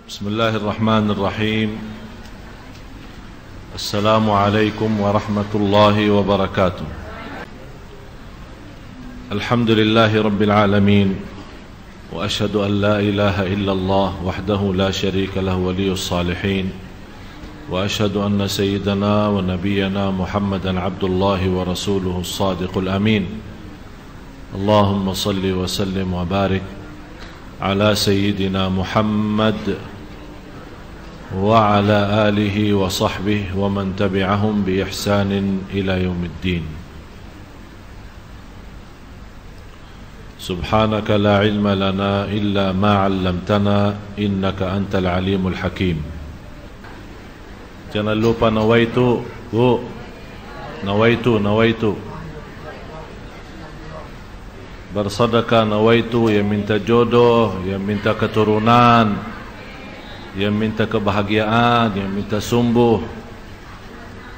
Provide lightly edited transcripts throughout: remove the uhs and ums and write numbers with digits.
Bismillahirrahmanirrahim. Assalamualaikum warahmatullahi wabarakatuh. Alhamdulillahi rabbil alamin. Wa ashhadu an la ilaha illallah wahdahu la syarika lahu waliyus salihin. Wa ashhadu anna sayyidana wa nabiyyana Muhammadan abdullahi wa rasuluhu as-sadiqul amin. Allahumma salli wa sallim wa barik ala sayyidina Muhammad wa ala alihi wa sahbihi wa man tabi'ahum bi ihsanin ila yaumiddin. Subhanaka la ilma lana illa ma 'allamtana innaka antal alimul hakim. Jangan lupa nawaitu, Bu. Nawaitu. Bersedekah nawaitu, yang minta jodoh, yang minta keturunan, yang minta kebahagiaan, yang minta sembuh,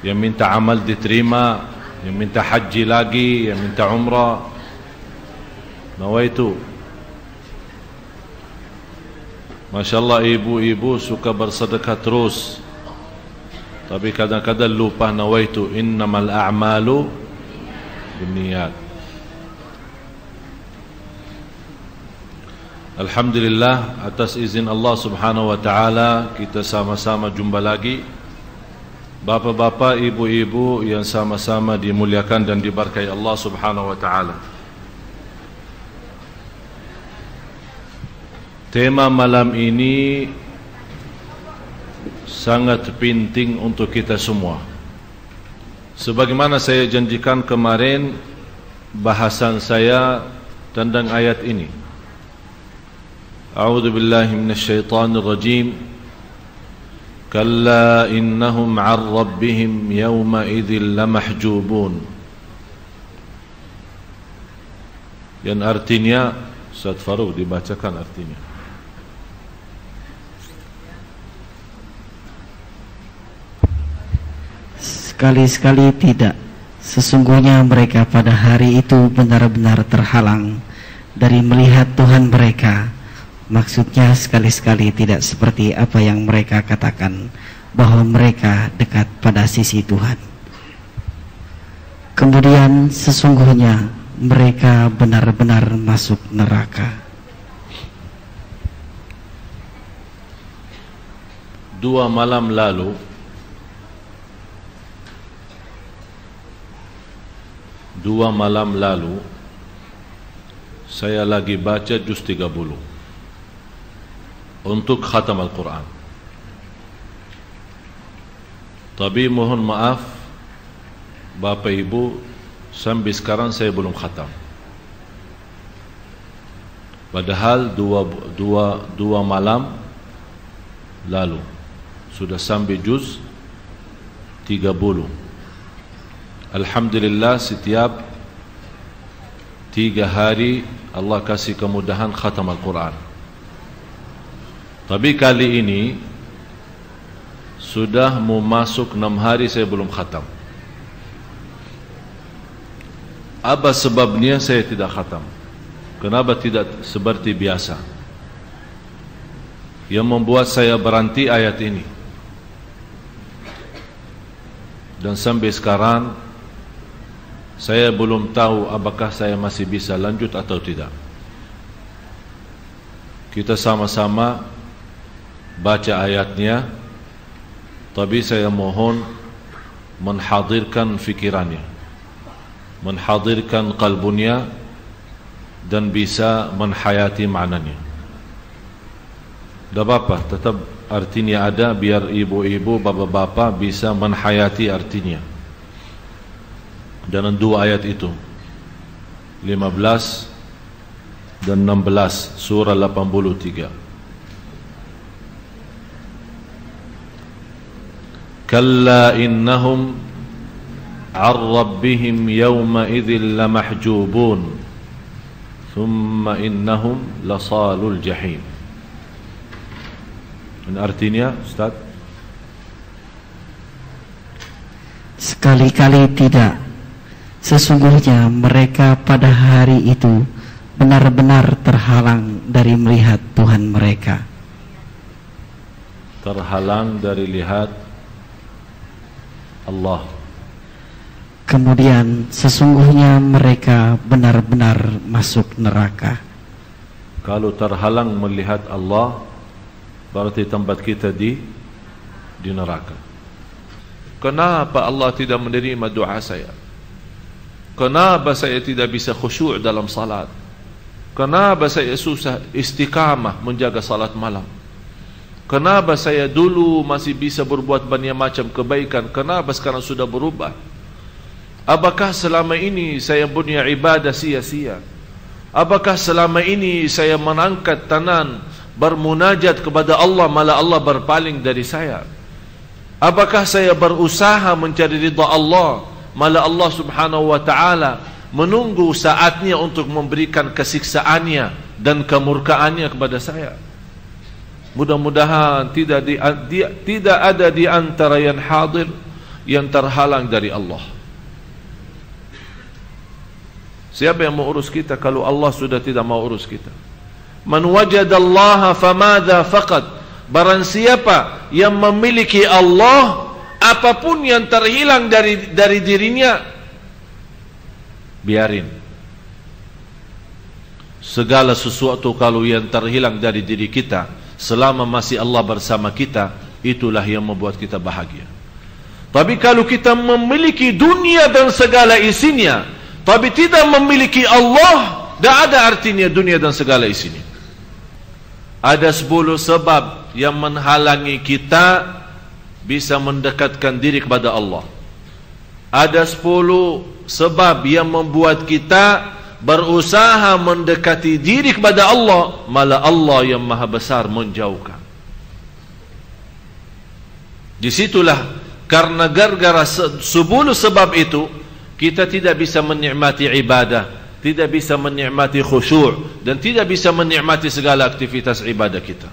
yang minta amal diterima, yang minta haji lagi, yang minta umrah. Nawaitu. Masya Allah, ibu-ibu suka bersedekah terus, tapi kadang-kadang lupa nawaitu. Innamal a'malu binniyat. Alhamdulillah, atas izin Allah subhanahu wa ta'ala, kita sama-sama jumpa lagi. Bapak-bapak, ibu-ibu yang sama-sama dimuliakan dan diberkahi Allah subhanahu wa ta'ala. Tema malam ini sangat penting untuk kita semua. Sebagaimana saya janjikan kemarin, bahasan saya tentang ayat ini. A'udzu billahi minasyaitonir rajim. Kalla innahum 'an rabbihim yawma idzil lamahjubun. Yang artinya, Ustaz Faruq dibacakan artinya. Sekali-sekali tidak. Sesungguhnya mereka pada hari itu benar-benar terhalang dari melihat Tuhan mereka. Maksudnya sekali-sekali tidak seperti apa yang mereka katakan, bahwa mereka dekat pada sisi Tuhan. Kemudian sesungguhnya mereka benar-benar masuk neraka. Dua malam lalu saya lagi baca juz 30 untuk khatam Al-Quran. Tapi mohon maaf Bapak Ibu, sampai sekarang saya belum khatam. Padahal dua malam lalu sudah sampai juz 30. Alhamdulillah, setiap 3 hari Allah kasih kemudahan khatam Al-Quran. Tapi kali ini sudah mau masuk 6 hari saya belum khatam. Apa sebabnya saya tidak khatam? Kenapa tidak seperti biasa? Yang membuat saya berhenti ayat ini. Dan sampai sekarang saya belum tahu apakah saya masih bisa lanjut atau tidak. Kita sama-sama baca ayatnya, tapi saya mohon menhadirkan fikirannya, menhadirkan qalbunya, dan bisa menhayati maknanya. Tidak apa-apa, tetap artinya ada, biar ibu-ibu, bapak-bapak bisa menhayati artinya. Dan 2 ayat itu 15 dan 16 surah 83. Kalla innahum 'an rabbihim yawma idzil lamahjubun thumma innahum lasalul jahim. Dan artinya, Ustaz? Sekali-kali tidak. Sesungguhnya mereka pada hari itu benar-benar terhalang dari melihat Tuhan mereka. terhalang dari lihat Allah. Kemudian sesungguhnya mereka benar-benar masuk neraka. Kalau terhalang melihat Allah, berarti tempat kita di neraka. Kenapa Allah tidak menerima doa saya? Kenapa saya tidak bisa khusyuk dalam salat? Kenapa saya susah istiqamah menjaga salat malam? Kenapa saya dulu masih bisa berbuat banyak macam kebaikan? Kenapa sekarang sudah berubah? Apakah selama ini saya punya ibadah sia-sia? Apakah selama ini saya mengangkat tangan bermunajat kepada Allah, malah Allah berpaling dari saya? Apakah saya berusaha mencari ridha Allah, malah Allah subhanahu wa ta'ala menunggu saatnya untuk memberikan kesiksaannya dan kemurkaannya kepada saya? Mudah-mudahan tidak ada di antara yang hadir yang terhalang dari Allah. Siapa yang mau urus kita kalau Allah sudah tidak mau urus kita? Man wajadallaha famadha faqad. Barang siapa yang memiliki Allah, apapun yang terhilang dari dirinya, biarin. Segala sesuatu kalau yang terhilang dari diri kita, selama masih Allah bersama kita, itulah yang membuat kita bahagia. Tapi kalau kita memiliki dunia dan segala isinya, tapi tidak memiliki Allah, tidak ada artinya dunia dan segala isinya. Ada 10 sebab yang menghalangi kita bisa mendekatkan diri kepada Allah. Ada 10 sebab yang membuat kita berusaha mendekati diri kepada Allah, malah Allah yang maha besar menjauhkan. Disitulah karena gara-gara 10 sebab itu, kita tidak bisa menikmati ibadah, tidak bisa menikmati khusyuk, dan tidak bisa menikmati segala aktivitas ibadah kita.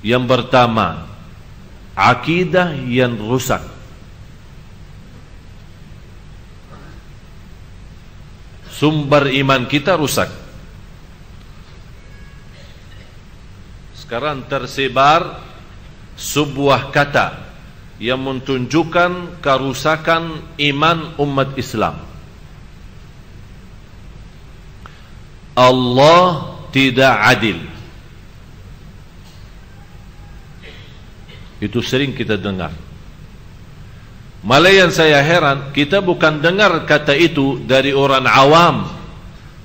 Yang pertama, akidah yang rusak. Sumber iman kita rusak. Sekarang tersebar sebuah kata yang menunjukkan kerusakan iman umat Islam. Allah tidak adil. Itu sering kita dengar. Malah yang saya heran, kita bukan dengar kata itu dari orang awam,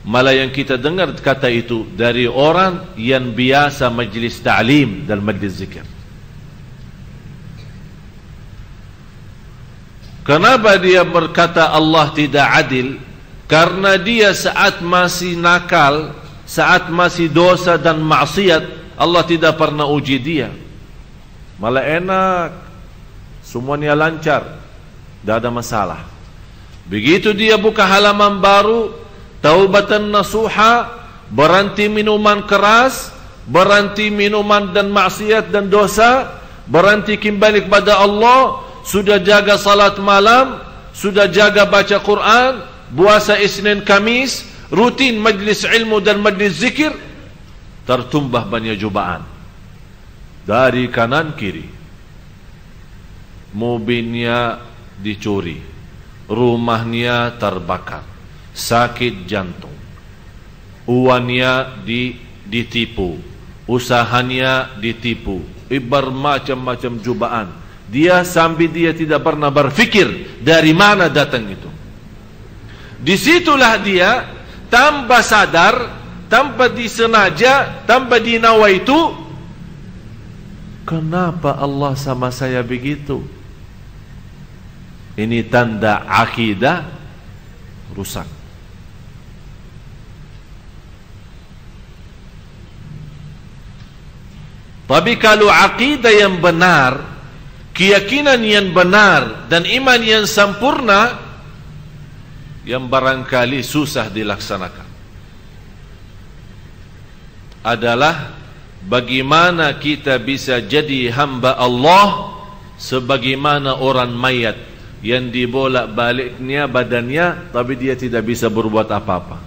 malah yang kita dengar kata itu dari orang yang biasa majlis ta'lim dan majlis zikir. Kenapa dia berkata Allah tidak adil? Karena dia saat masih nakal, saat masih dosa dan maksiat, Allah tidak pernah uji dia. Malah enak, semuanya lancar, tidak ada masalah. Begitu dia buka halaman baru, taubatan nasuha, berhenti minuman keras, berhenti minuman dan maksiat dan dosa, berhenti kembali kepada Allah, sudah jaga salat malam, sudah jaga baca Quran, puasa Isnin Kamis, rutin majlis ilmu dan majlis zikir, tertumbah banyak cobaan dari kanan kiri. Mobilnya dicuri, rumahnya terbakar, sakit jantung, uangnya ditipu, usahanya ditipu, bermacam-macam cobaan. Dia sampai dia tidak pernah berfikir dari mana datang itu. Disitulah dia tanpa sadar, tanpa disengaja, tanpa dinawa itu, kenapa Allah sama saya begitu? Ini tanda akidah rusak. Tapi kalau akidah yang benar, keyakinan yang benar dan iman yang sempurna, yang barangkali susah dilaksanakan, adalah bagaimana kita bisa jadi hamba Allah sebagaimana orang mayat yang dibolak-baliknya badannya, tapi dia tidak bisa berbuat apa-apa.